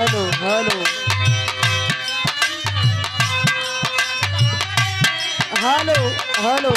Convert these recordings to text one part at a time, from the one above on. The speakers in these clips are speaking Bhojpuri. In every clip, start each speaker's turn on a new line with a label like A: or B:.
A: हेलो हेलो हेलो हेलो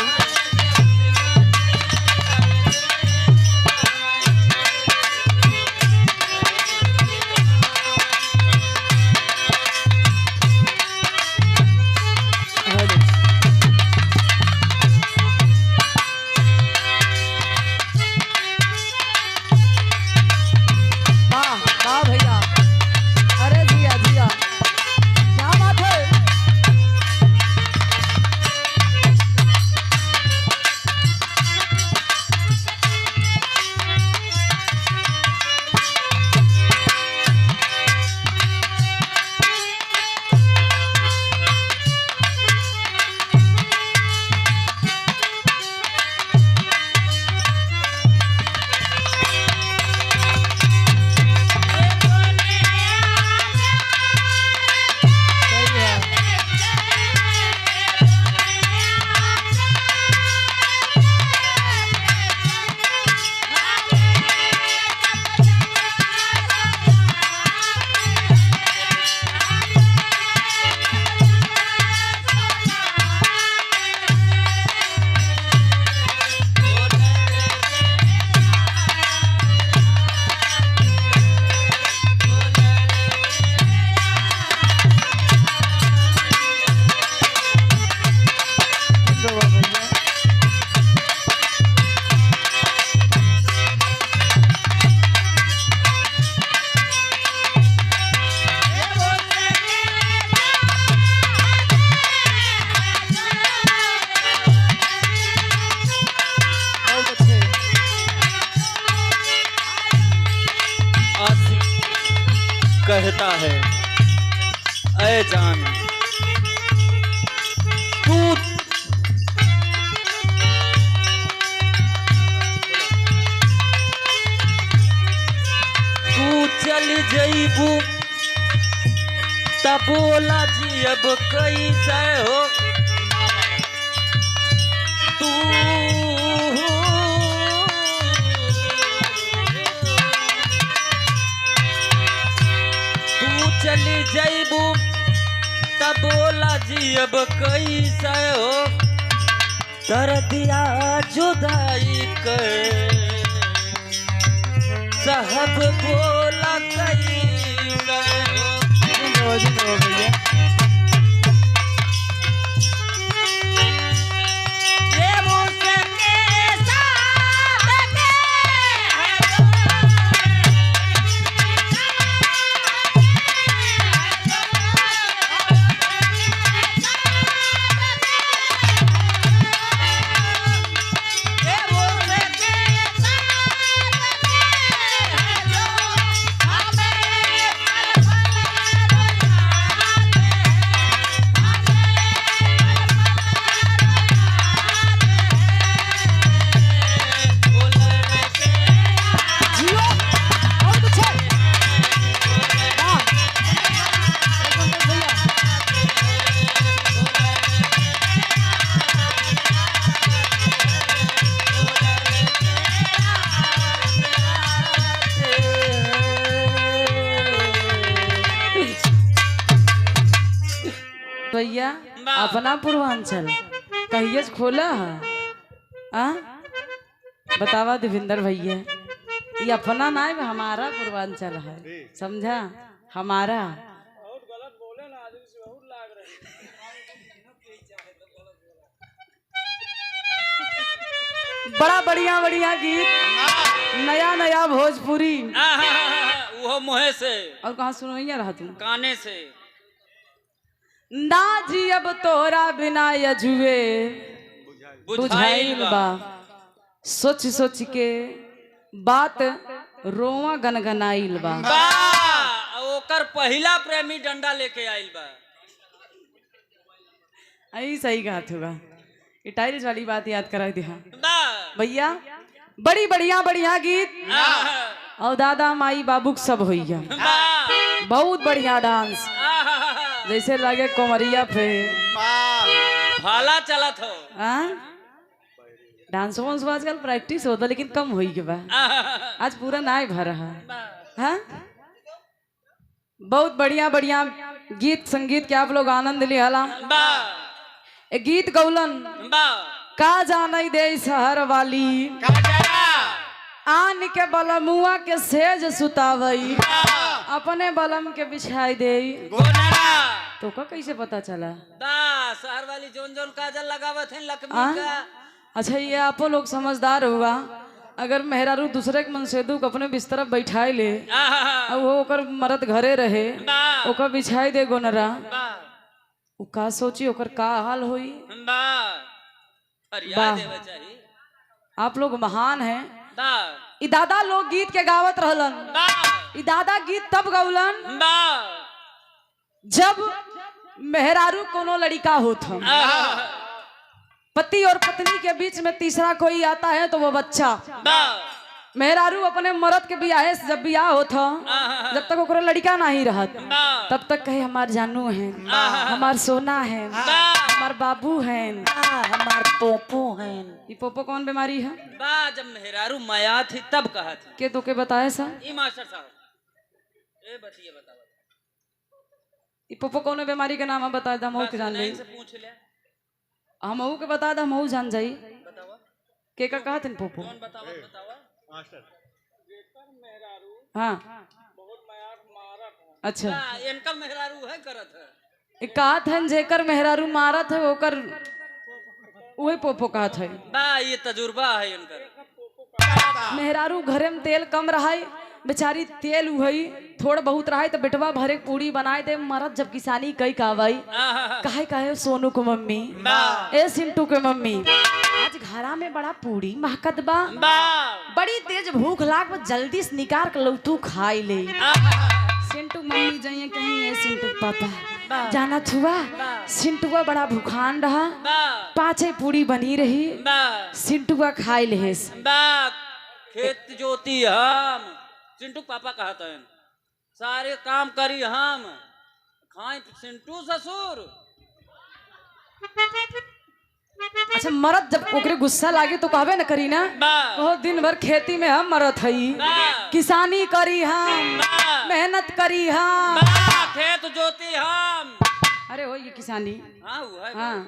B: कहता है ऐ जान तू चल जईबू तब बोला जी अब कैसे हो तू चली जईबू तब बोला जी अब कैसे हो कर दिया जुदाई कर साहब बोला कैसे हो भैया
A: भैया अपना पूर्वांचल कहिए खोला है बतावा देवेंद्र भैया ये अपना ना है हमारा पूर्वांचल है समझा हमारा बड़ा बढ़िया बढ़िया गीत नया नया भोजपुरी
B: वो मुहे से
A: और कहाँ सुनो रहा तुम
B: काने से
A: ना जी अब तोरा बिना यजुए बुझाइल बा सोच सोच के बात रोवा गनगनाइल बा
B: ओकर पहला प्रेमी डंडा लेके आइल बा
A: आई सही कहा होगा टाइल्स वाली बात याद करा दिया भैया बड़ी बढ़िया गीत और दादा माई बाबू सब हो बहुत बढ़िया डांस जैसे लगे कोमरिया पे
B: भाला चलत हो
A: डांस आजकल प्रैक्टिस होता लेकिन कम हो गया आज पूरा ना भर रहा है बहुत बढ़िया बढ़िया गीत संगीत के आप लोग आनंद लिहला।
B: बा
A: एक गीत गौलन
B: बा
A: का जाने दे शहर वाली आन के बलमुआ के सेज सुतावई अपने बलम के बिछाई दे। तो का कैसे पता चला?
B: दा शहर वाली जोन जोन काजल लगावत है लक्ष्मी का।
A: अच्छा ये आपो लोग समझदार हुआ। अगर मेहरारू दूसरे के मनसेदू को अपने बिस्तर पे बैठाई ले और वो ओकर मरद घरे रहे ओकर बिछाई दे गोनरा, वो का सोची ओकर का हाल होई। आप लोग महान हैं। ई दादा लोग गीत के गावत रहलन। ई दादा गीत तब गौलन जब मेहरारू कोनो लड़का होता, पति और पत्नी के बीच में तीसरा कोई आता है तो वो बच्चा। मेहरारू अपने मर्द के बियाहे से जब बियाह होता जब तक ओकरा लड़का नहीं रहत तब तक कहे हमार जानू है, हमार सोना है, हमार बाबू है, हमार पोपो है। ये पोपो कौन बीमारी है?
B: बा जब मेहरारू माया थी तब कहा थी
A: के तो के बताए सा
B: ई मास्टर साहब ए बतिए बताओ
A: ये पोपो कौन बीमारी के नाम है बता दम हो के जान ले
B: से पूछ ले
A: हम के बता दम हो जान जाई
B: बतावा
A: के का कहत है पोपो
B: कौन बतावा बतावा
C: मास्टर
A: हाँ
B: बहुत मायार मारत
A: अच्छा
B: इनका मेहरारू है करत है
A: एक कहत है जेकर मेहरारू मारत है ओकर वही पोपो कहत है।
B: बा ये तजुर्बा है इनका।
A: मेहरारू घरे में तेल कम रहा बेचारी तेल उहई थोड़ा बहुत रहा तो बेटवा भरे पूड़ी बनाए दे मरद जब किसानी कई कावाई काहे काहे सोनू को मम्मी ए सिंटू के मम्मी आज घरा में बड़ा पूड़ी महकत बा बड़ी तेज भूख लाग जल्दी से निकाल कर लो तू खाई ले। सिंटू मम्मी जाइए कहीं ए सिंटू पापा जाना छुआ सिंटुआ बड़ा भूखान रहा पाँचे पूड़ी बनी रही सिंटुआ खाई ले।
B: खेत जोती हम चिंटू पापा कहता है सारे काम करी हम खाए सिंटू ससुर।
A: अच्छा मरद जब ओकरे गुस्सा लागे तो कहबे न करी ना बहुत दिन भर खेती में हम मरत हई किसानी करी हम मेहनत करी हम
B: खेत जोती हम।
A: अरे हो ये किसानी
B: हाँ वो है
A: हाँ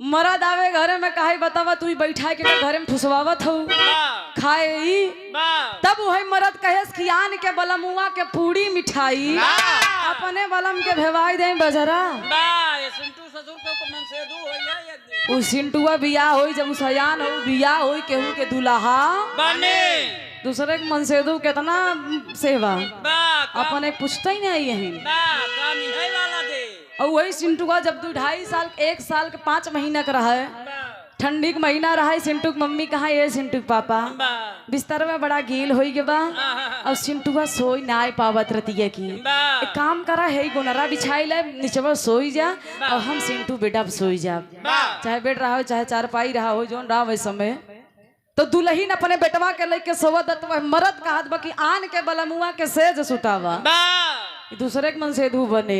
A: मरद आवे घरे में काहे बतावा तू बैठा के घरे में ठुसवावत हो खाए तब वही मरद कहे कि आन के बलमुआ के पूड़ी मिठाई अपने बलम के भेवाई दे बजरा।
B: सिंटू ससुर को मनसेदू होइया एक दिन
A: उ सिंटुआ बियाह होई जब उसयान हो बियाह होई केहू के दुल्हा
B: बने
A: दूसरे के मनसेदू कितना सेवा अपन एक पूछता ही नहीं यही
B: काम है वाला दे।
A: और वही सिंटुआ जब 2-2.5 साल 1 साल के 5 महीना का रहा है ठंडी के महीना रहा है सिंटू की मम्मी कहा ये सिंटू पापा बिस्तर में बड़ा गील हो गया और सिंटुआ सोई ना पावत रतिया की एक काम करा है गोनरा बिछाई ले नीचे सोई जा और हम सिंटू बेटा सोई जा चाहे बेड रहा हो चाहे चारपाई रहा हो जो रहा वही समय तो दुल्हीन अपने बेटवा के लेके सोवत मरद कहत बा कि आन के बलमुआ के सेज सुतावा दूसरे के मन से धू बने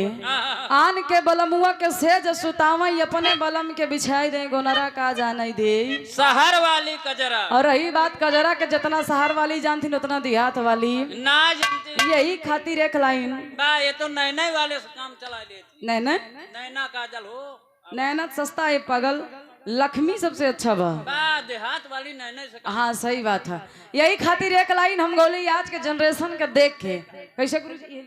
A: आन के बलमुआ के सेज सुतावा अपने बलम के बिछाई दे गोनरा का जाने दे
B: शहर वाली कजरा।
A: और रही बात कजरा के जितना शहर वाली जानती उतना देहात वाली
B: ना जानती
A: यही खातिर एक लाइन
B: बा ये तो नैना वाले से काम चला लेती
A: नैना
B: नैना काजल हो
A: नैना सस्ता है पगल लक्ष्मी सबसे अच्छा बा
B: देहात वाली नैना से
A: हाँ सही बात है यही खातिर एक लाइन हम गोली आज के जनरेशन के देख के कैसे गुरु जी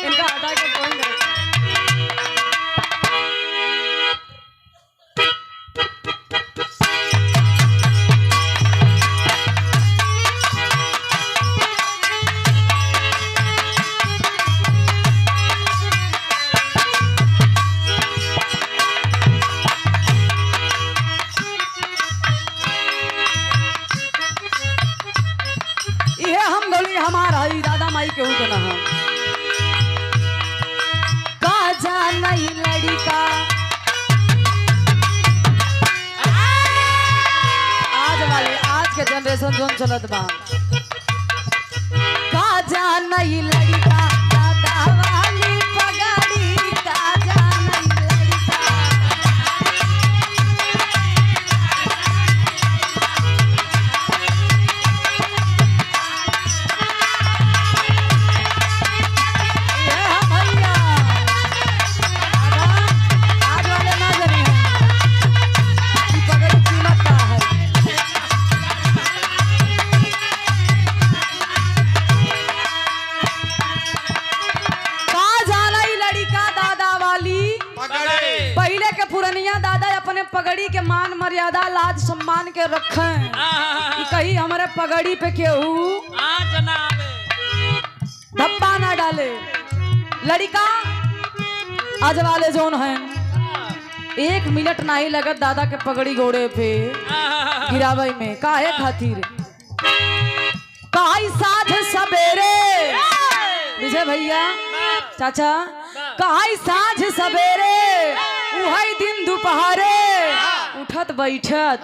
A: इनका हटा के ड्राइंग हमारा ही दादा माई के उतना का जाना ही लड़का आज वाले आज के जनरेशन जोन चलत बा का जाना ही लड़का दादा वाली पगड़ी का जाना ही लड़का मर्यादा लाज सम्मान के रखें कि कहीं हमारे पगड़ी पे केहू धब्बा ना डाले। लड़का आज वाले जोन हैं 1 मिनट नहीं लगत दादा के पगड़ी घोड़े पे गिरावे में। काहे खातिर काई साझ सवेरे विजय भैया चाचा काई साझ सवेरे उहई दिन दोपहरे उठत बैठत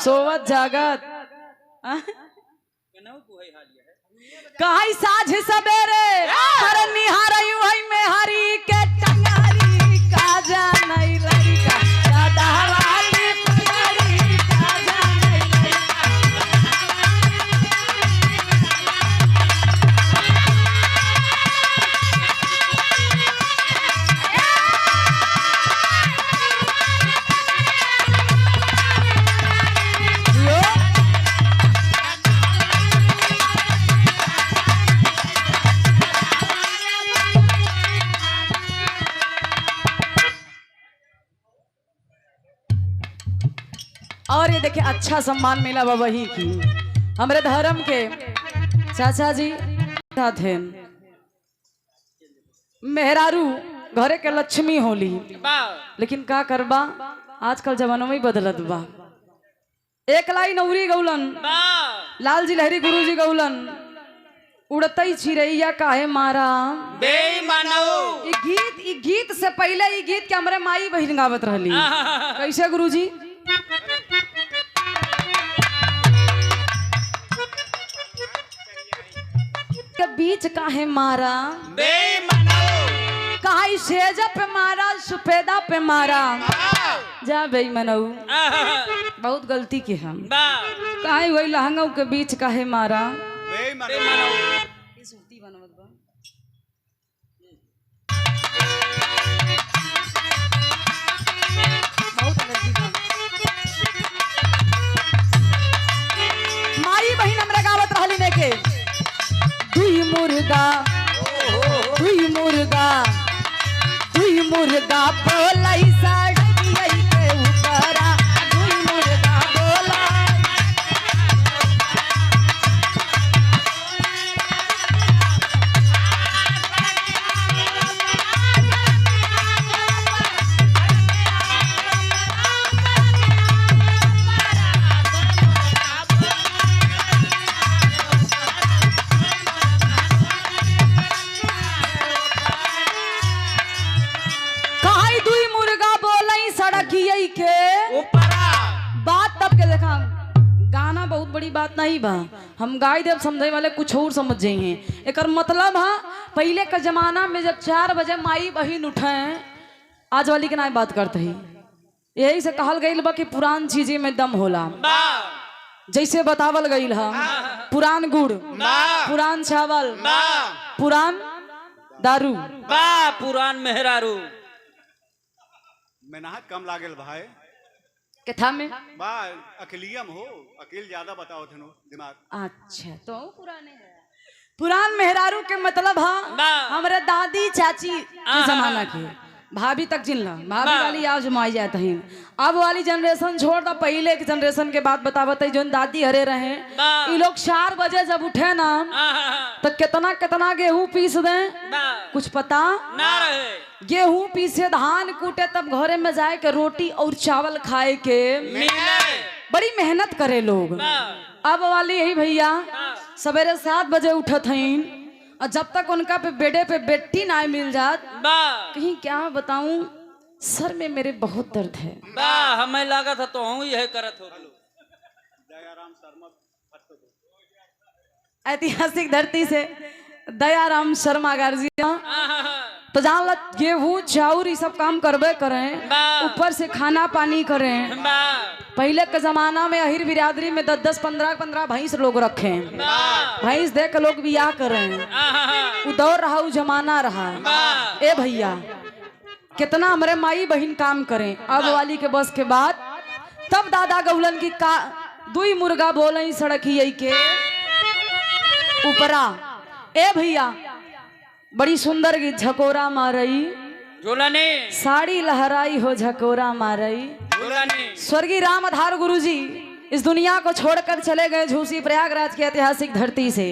A: सोवत जागत काई साझ सवेरे हर निहारई उहई में हरी के टंगारी का जानई लड़का दादा वाली पगड़ी का जानई और ये देखिए अच्छा सम्मान मिला बाबा ही की हमारे धर्म के चाचा जी थे। मेहरारू घरे के लक्ष्मी होली लेकिन का करबा आजकल जमाना में बदलत बा। एक लाई नौरी गौलन लाल जी लहरी गुरु जी गौलन उड़तई चिड़ैया काहे मारा ई गीत से पहले ई गीत के हमारे माई बहन गावत रहली। कैसे गुरु जी के बीच काहे मारा काहे सेज पे मारा सुपेदा पे मारा जा बेईमानऊ बहुत गलती की हम काहे वही लहंगा के बीच काहे मारा माई बहन हमरा गावत रहली ने के दुई मुर्गा बोलाई साड़िया के ऊपरा दुई मुर्गा बोलाई बात तब के देखा गाना बहुत बड़ी बात नहीं बा हम गाय देव समझे वाले कुछ और समझ जाइए। एक मतलब है पहले के जमाना में जब 4 बजे माई बहन उठे आज वाली के नहीं बात करते ही यही से कहल गई बा कि पुरान चीजें में दम होला। जैसे बतावल गई है पुरान गुड़ पुरान चावल पुरान दारू
B: पुरान मेहरारू
C: मेहनत कम लागल भाई
A: के था में
C: बा अकेलियम हो अकेल ज्यादा बताओ थे दिमाग।
A: अच्छा तो पुराने पुरान मेहरारू के मतलब है हमारे दादी चाची के जमाना के भाभी तक जिनला भाभी वाली आज जमाई जाते हैं। अब वाली जनरेशन छोड़ दो पहले की जनरेशन के बात बतावत है जो दादी हरे रहे ये लोग 4 बजे जब उठे ना तो कितना कितना गेहूं पीस दे कुछ पता
B: ना रहे।
A: गेहूं पीसे धान कूटे तब घरे में जाए के रोटी और चावल खाए के बड़ी मेहनत करे लोग। अब वाली यही भैया सवेरे 7 बजे उठत हैं और जब तक उनका पे बेडे पे बेटी ना मिल जात कहीं क्या बताऊं सर में मेरे बहुत दर्द है।
B: हमें लगा था तो हम यही करत हो।
A: ऐतिहासिक धरती से दयाराम शर्मा गार्जियन तो जान ल गेहूं चाउर ये सब काम करबे करें ऊपर से खाना पानी करें। पहले के जमाना में अहिर बिरादरी में 10-10 15-15 भैंस लोग रखे भैंस देख लोग बियाह करें वो दौर रहा वो जमाना रहा। ए भैया कितना हमारे माई बहन काम करें अब वाली के बस के बाद तब दादा गौलन की का 2 मुर्गा बोले सड़की के ऊपरा। ए भैया बड़ी सुंदर की झकोरा मारई
B: झोला ने
A: साड़ी लहराई हो झकोरा मारई
B: झूलनी
A: स्वर्गीय राम आधार गुरुजी इस दुनिया को छोड़कर चले गए झूसी प्रयागराज की ऐतिहासिक धरती से।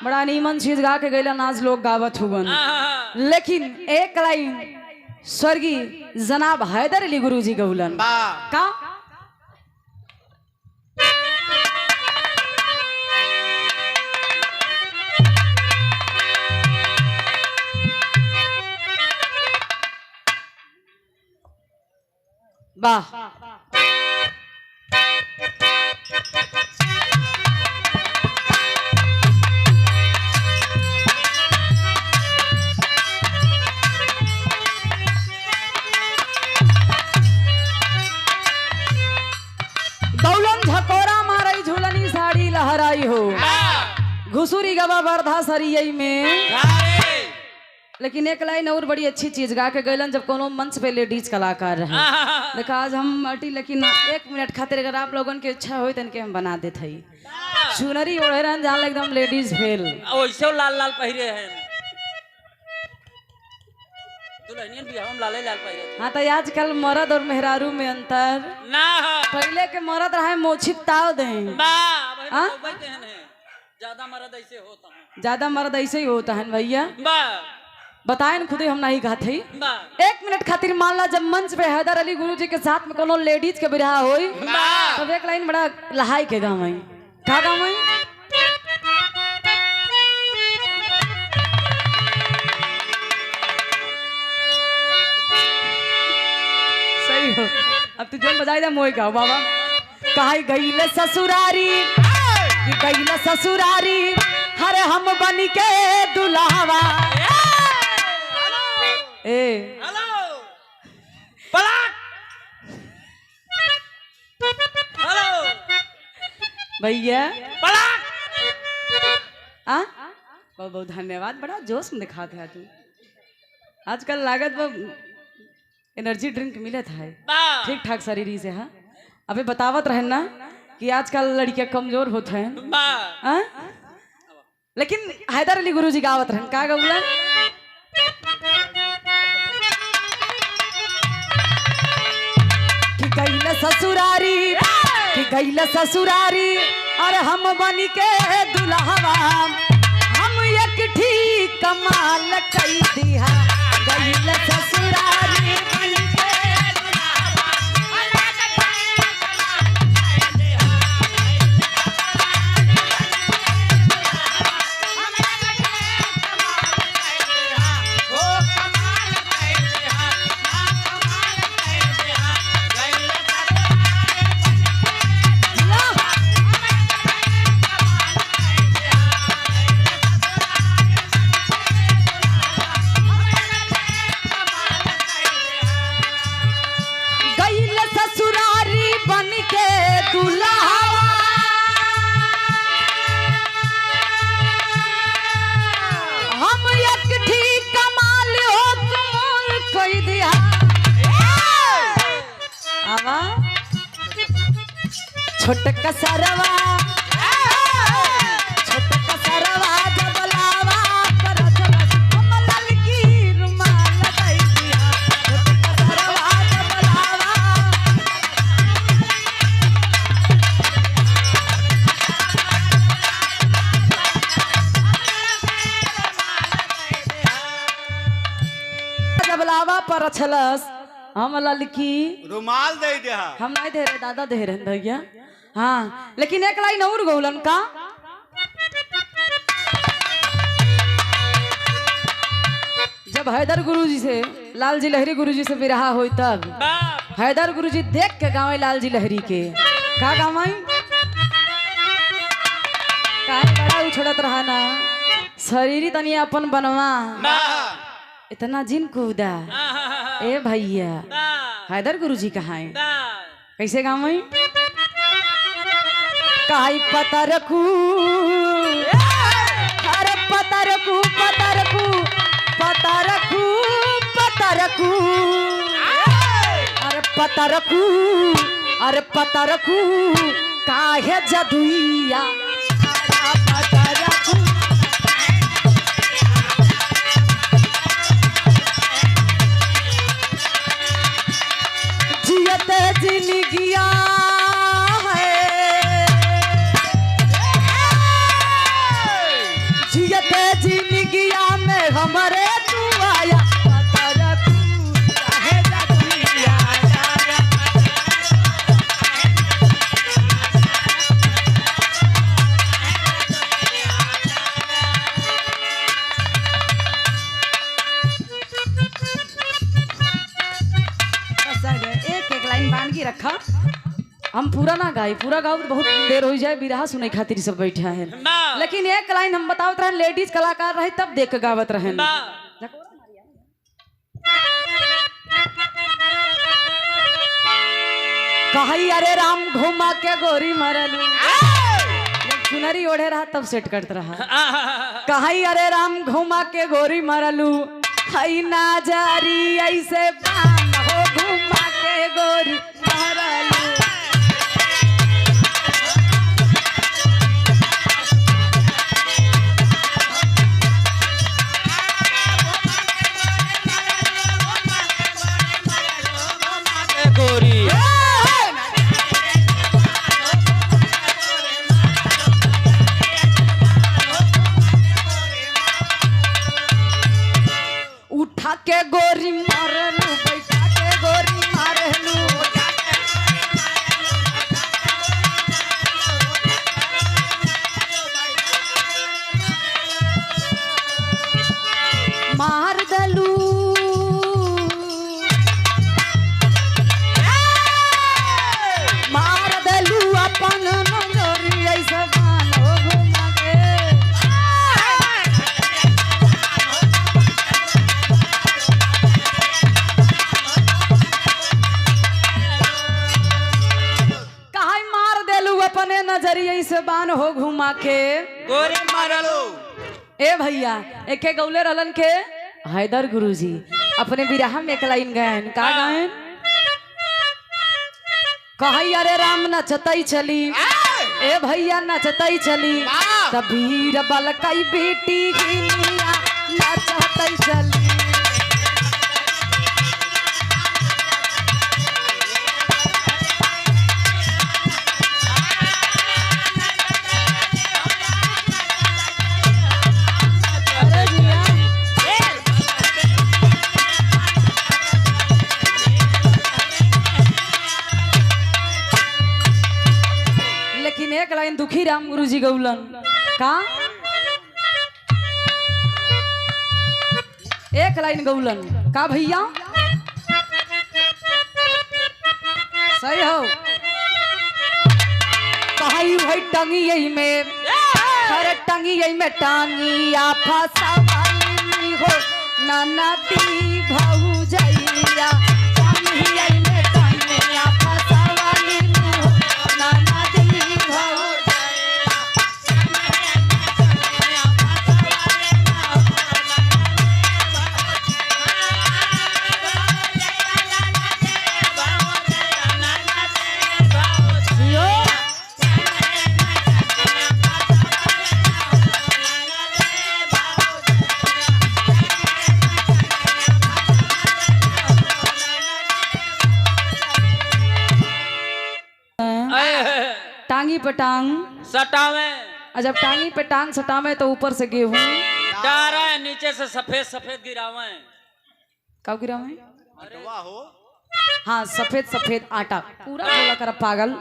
A: बड़ा नीमन चीज गा के गैला नाच लोग गावत हुगन, लेकिन एक लाइन स्वर्गीय जनाब हैदर अली गुरुजी गौलन का वाह। दौलन झकोरा मारई झूलनी साड़ी लहराई हो, घुसुरी गवा वर्धा सरियई में। लेकिन एक लाइन और बड़ी अच्छी चीज गा के गैलन जब कोनो मंच पे लेडीज कलाकार रहे। देखा आज हम अटी, लेकिन 1 मिनट खातिर अगर आप लोगन के इच्छा हो तन के हम बना देते हई। चुनरी ओढ़े रहन जहाँ एकदम लेडीज फेल
B: वैसे लाल लाल पहिरे हैं दुल्हनियन भी हम लाल लाल पहिरे।
A: हाँ तो आजकल मर्द और मेहरारू में अंतर
B: ना
A: पहले के मर्द रहे मोछित ताव दे,
B: ज्यादा मर्द ऐसे होता है,
A: ज्यादा मर्द ऐसे ही होता है भैया। बताएं खुदे हम नहीं कहते। 1 मिनट खातिर मान ला जब मंच पे हैदर अली गुरुजी के साथ में कोनो लेडीज के बिरहा होई तब एक लाइन बड़ा लहाई के गावई का गावई सही हो। अब तू जोन बजाई दे मोई गाओ बाबा। कहाई गईले ससुरारी गईले ससुरारी हरे हम बनी के दुल्हावा। ए
B: हेलो पलट हेलो
A: भैया
B: पलट
A: बहुत बहुत धन्यवाद। बड़ा जोश में दिखाते है तू। आजकल लागत वो एनर्जी ड्रिंक मिले था ठीक ठाक शरीर से। हाँ अबे बतावत रहे ना कि आजकल लड़कियां कमजोर होते हैं, लेकिन हैदर अली गुरुजी गावत रहन का गौला कि गईला ससुरारी कि गईला ससुरारी और हम बनी के दुल्हवा हम एक ठीक कमाल कई दिया। गईला ससुरारी बनी के दुल्हवा छोटका सरवा छोटका सरवा जब लावा पर कमल की रुमाल लगाई दिया। छोटका सरवा जब लावा जब लावा पर छलस हम ललकी
C: रुमाल दे दे।
A: हम नहीं दे रहे दादा दे रहे भैया। हाँ लेकिन एक लाइन और गौलन का जब हैदर गुरुजी से लालजी लहरी गुरुजी से विरहा हुई तब हैदर गुरुजी देख के गावे लालजी लहरी के का गावे का बड़ा उछड़त रहा ना शरीरी तनी अपन बनवा इतना जिन कूदा। ए भैया हैदर गुरुजी कहाँ है कैसे गावे काई पता रखू अरे पता रखू पता रखू पता रखू पता रखू अरे पता रखू अरे पता रखू काहे जदुइया पता रखू जियत जियते जिंदगिया है, जियते जिंदगिया में हमारे तू आया, बता तू चाहे दुनिया एक एक लाइन बांध के रखा। हम पूरा ना गाई, पूरा गाओ तो बहुत देर हो जाए, बिरहा सुने खातिर सब बैठा है, लेकिन एक लाइन हम बतावत रहे, लेडीज कलाकार रहे तब देख के गावत रहे। कही अरे राम घुमा के गोरी मरलू, चुनरी ओढ़े रहा तब सेट करते रहा। कही अरे राम घुमा के गोरी मरलू, हई ना जारी ऐसे बान हो घुमा के गोरी मरलू।
B: गोरी
A: उठा के गोरी मारलू, बैठा के गोरी मारलू, मार दलू मार दलू अपन नजरी ऐसा बान हो घुमा के। कहाई मार देलू अपने नजरिए से बान हो घुमा के।
B: गोरी मारलो।
A: ए भैया एक गौले रहलन के हैदर गुरुजी अपने बिरहा में एक लाइन गायन, का गायन? कही अरे राम नचतई चली, ए भैया नचतई चली, तबीर बलकई बेटी गिनिया नचतई चली। लेकिन एक लाइन दुखी राम गुरुजी गौलन, का एक लाइन गौलन, का भैया सही हो। कहाई है टंगी यही में, अरे टंगी यही में टांगी आ फसा वाली हो, नाना ती भाऊ जाइया, टंगी यही में टांगी आ फसा वाली हो, नाना ती भाऊ टांगी पे टांग
B: सटावे,
A: और जब टांगी पे टांग सटावे तो ऊपर से गेहूं
B: डारा नीचे से सफेद सफेद गिरावे।
A: कब गिरावे?
C: अटवा हो।
A: हाँ सफेद सफेद आटा पूरा बोला कर पागल।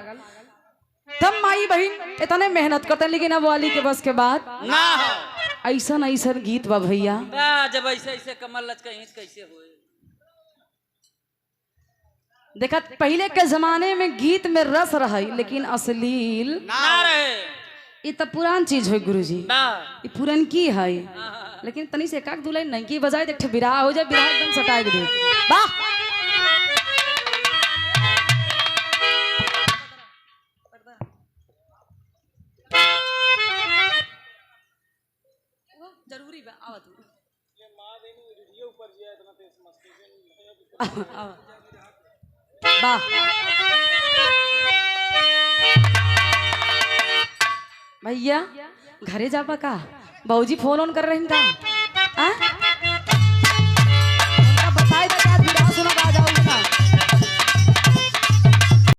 A: तब माई बहन इतने मेहनत करते लेकिन अब वाली के बस के बाद
B: ना हो।
A: ऐसा ऐसा गीत बा भैया,
B: जब ऐसे ऐसे कमर लचके कैसे हुए।
A: देखा पहले के जमाने में गीत में रस रहे लेकिन अश्लील
B: ना रहे।
A: ये तो पुरान चीज है गुरुजी,
B: ना
A: ये पुरान की है, लेकिन तनी से एकाक दुलाई नहीं की बजाय देख बिरहा हो जाए, बिरहा एकदम सटाए दे वाह। जरूरी बा आवत वाह भैया घरे जाबा का? बाबूजी फोन ऑन कर रहे हैं का?